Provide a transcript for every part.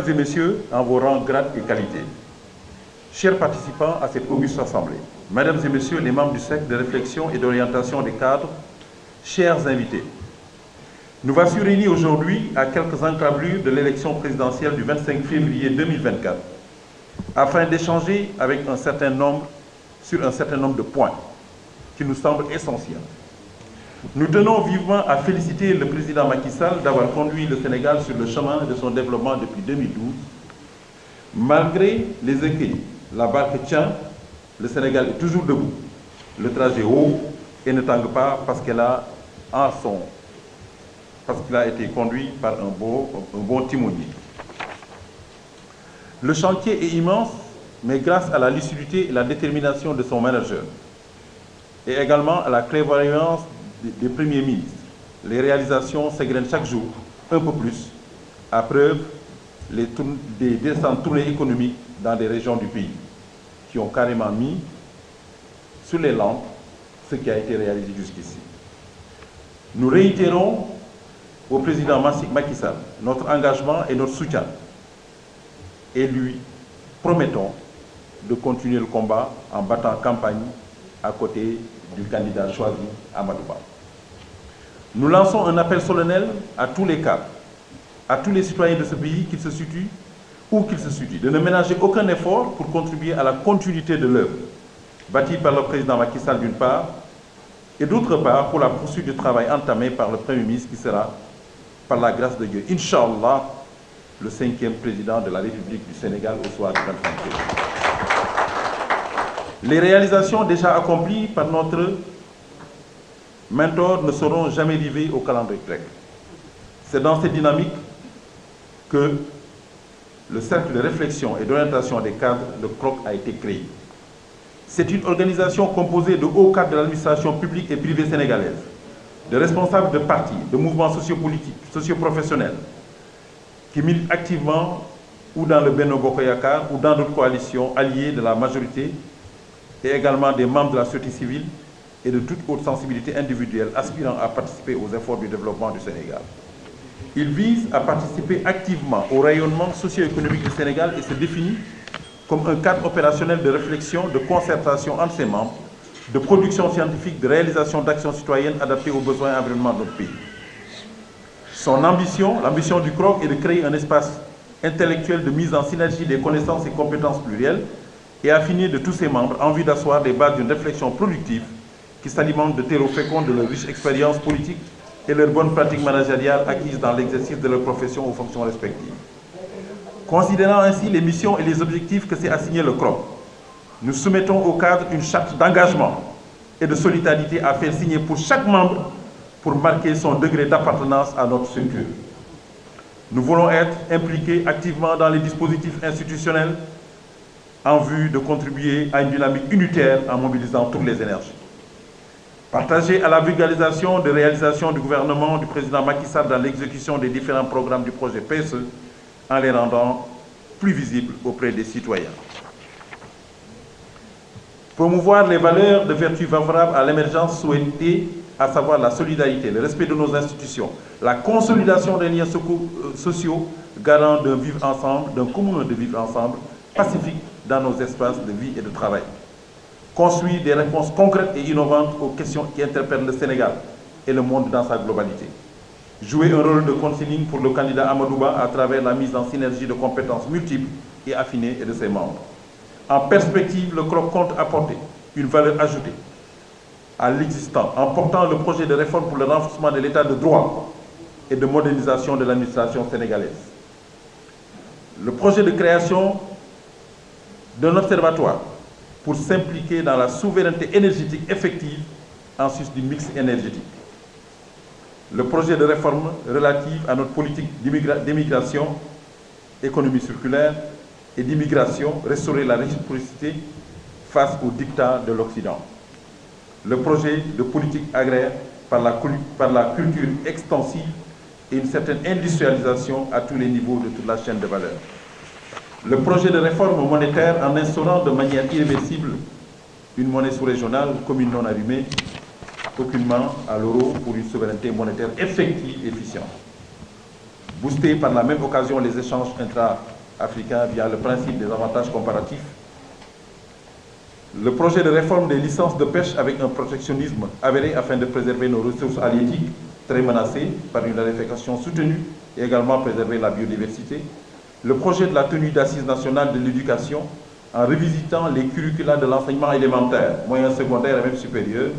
Mesdames et Messieurs, en vos rangs, grades et qualités, chers participants à cette auguste assemblée, Mesdames et Messieurs les membres du cercle de réflexion et d'orientation des cadres, chers invités, nous voici réunis aujourd'hui à quelques encablures de l'élection présidentielle du 25 février 2024 afin d'échanger avec sur un certain nombre de points qui nous semblent essentiels. Nous tenons vivement à féliciter le président Macky Sall d'avoir conduit le Sénégal sur le chemin de son développement depuis 2012. Malgré les écueils, la barque tient, le Sénégal est toujours debout. Le trajet est haut et ne tangue pas parce qu'il a été conduit par un bon timonier. Le chantier est immense, mais grâce à la lucidité et la détermination de son manager, et également à la clairvoyance des premiers ministres, les réalisations s'égrènent chaque jour, un peu plus, à preuve des descentes tournées économiques dans des régions du pays, qui ont carrément mis sur les lampes ce qui a été réalisé jusqu'ici. Nous réitérons au président Macky Sall notre engagement et notre soutien, et lui promettons de continuer le combat en battant campagne à côté du candidat choisi, Amadou Ba. Nous lançons un appel solennel à tous les cadres, à tous les citoyens de ce pays, qu'ils se situent où qu'ils se situent, de ne ménager aucun effort pour contribuer à la continuité de l'œuvre bâtie par le président Macky Sall d'une part, et d'autre part pour la poursuite du travail entamé par le Premier ministre qui sera, par la grâce de Dieu, Inch'Allah, le 5e président de la République du Sénégal au soir du 25 février. Les réalisations déjà accomplies par notre mentor ne seront jamais rivées au calendrier grec. C'est dans cette dynamique que le cercle de réflexion et d'orientation des cadres, le CROC, a été créé. C'est une organisation composée de hauts cadres de l'administration publique et privée sénégalaise, de responsables de partis, de mouvements sociopolitiques, socioprofessionnels, qui militent activement ou dans le Benno Bokk Yakaar ou dans d'autres coalitions alliées de la majorité, et également des membres de la société civile et de toute autre sensibilité individuelle aspirant à participer aux efforts du développement du Sénégal. Il vise à participer activement au rayonnement socio-économique du Sénégal et se définit comme un cadre opérationnel de réflexion, de concertation entre ses membres, de production scientifique, de réalisation d'actions citoyennes adaptées aux besoins environnementaux de notre pays. Son ambition, l'ambition du CROC, est de créer un espace intellectuel de mise en synergie des connaissances et compétences plurielles et affiné de tous ses membres en vue d'asseoir les bases d'une réflexion productive qui s'alimente de terreaux féconds de leur riche expérience politique et leurs bonnes pratiques managériales acquises dans l'exercice de leur profession aux fonctions respectives. Considérant ainsi les missions et les objectifs que s'est assigné le CROC, nous soumettons au cadre une charte d'engagement et de solidarité à faire signer pour chaque membre pour marquer son degré d'appartenance à notre structure. Nous voulons être impliqués activement dans les dispositifs institutionnels en vue de contribuer à une dynamique unitaire en mobilisant toutes les énergies. Partager à la vulgarisation des réalisations du gouvernement du président Macky Sall dans l'exécution des différents programmes du projet PSE en les rendant plus visibles auprès des citoyens. Promouvoir les valeurs de vertu favorables à l'émergence souhaitée, à savoir la solidarité, le respect de nos institutions, la consolidation des liens sociaux, garant d'un vivre ensemble, d'un commun de vivre ensemble, pacifique dans nos espaces de vie et de travail. Construire des réponses concrètes et innovantes aux questions qui interpellent le Sénégal et le monde dans sa globalité. Jouer un rôle de counseling pour le candidat Amadou Ba à travers la mise en synergie de compétences multiples et affinées et de ses membres. En perspective, le CROC compte apporter une valeur ajoutée à l'existant en portant le projet de réforme pour le renforcement de l'état de droit et de modernisation de l'administration sénégalaise. Le projet de création d'un observatoire pour s'impliquer dans la souveraineté énergétique effective en sus du mix énergétique. Le projet de réforme relative à notre politique d'immigration, économie circulaire et d'immigration, restaurer la réciprocité face aux dictats de l'Occident. Le projet de politique agraire par la culture extensive et une certaine industrialisation à tous les niveaux de toute la chaîne de valeur. Le projet de réforme monétaire en instaurant de manière irréversible une monnaie sous-régionale, commune non arrimée, aucunement à l'euro pour une souveraineté monétaire effective et efficiente. Booster par la même occasion les échanges africain via le principe des avantages comparatifs. Le projet de réforme des licences de pêche avec un protectionnisme avéré afin de préserver nos ressources halieutiques très menacées par une raréfaction soutenue et également préserver la biodiversité. Le projet de la tenue d'assises nationales de l'éducation en revisitant les curricula de l'enseignement élémentaire, moyen secondaire et même supérieur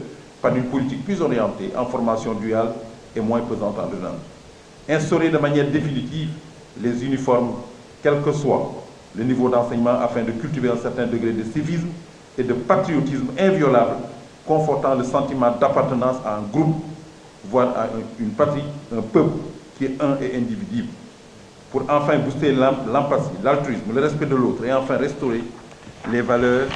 par une politique plus orientée en formation duale et moins pesante en dedans. Instaurer de manière définitive les uniformes, quel que soit le niveau d'enseignement, afin de cultiver un certain degré de civisme et de patriotisme inviolable, confortant le sentiment d'appartenance à un groupe, voire à une patrie, un peuple qui est un et indivisible, pour enfin booster l'empathie, l'altruisme, le respect de l'autre et enfin restaurer les valeurs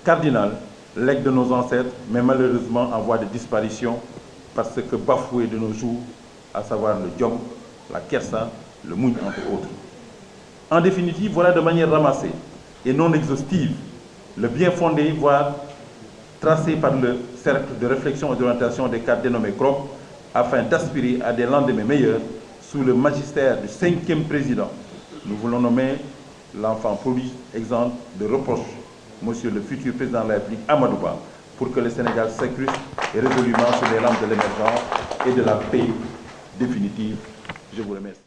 cardinales, legs de nos ancêtres, mais malheureusement en voie de disparition parce que bafoués de nos jours, à savoir le djom, la kersa, le mougne, entre autres. En définitive, voilà de manière ramassée et non exhaustive le bien fondé, voire tracé par le cercle de réflexion et d'orientation des cadres dénommés CROC, afin d'aspirer à des lendemains meilleurs sous le magistère du 5e président. Nous voulons nommer l'enfant prodige, exemple de reproche, monsieur le futur président de la République, Amadou Ba, pour que le Sénégal s'incruste résolument sur les lampes de l'émergence et de la paix définitive. Je vous remercie.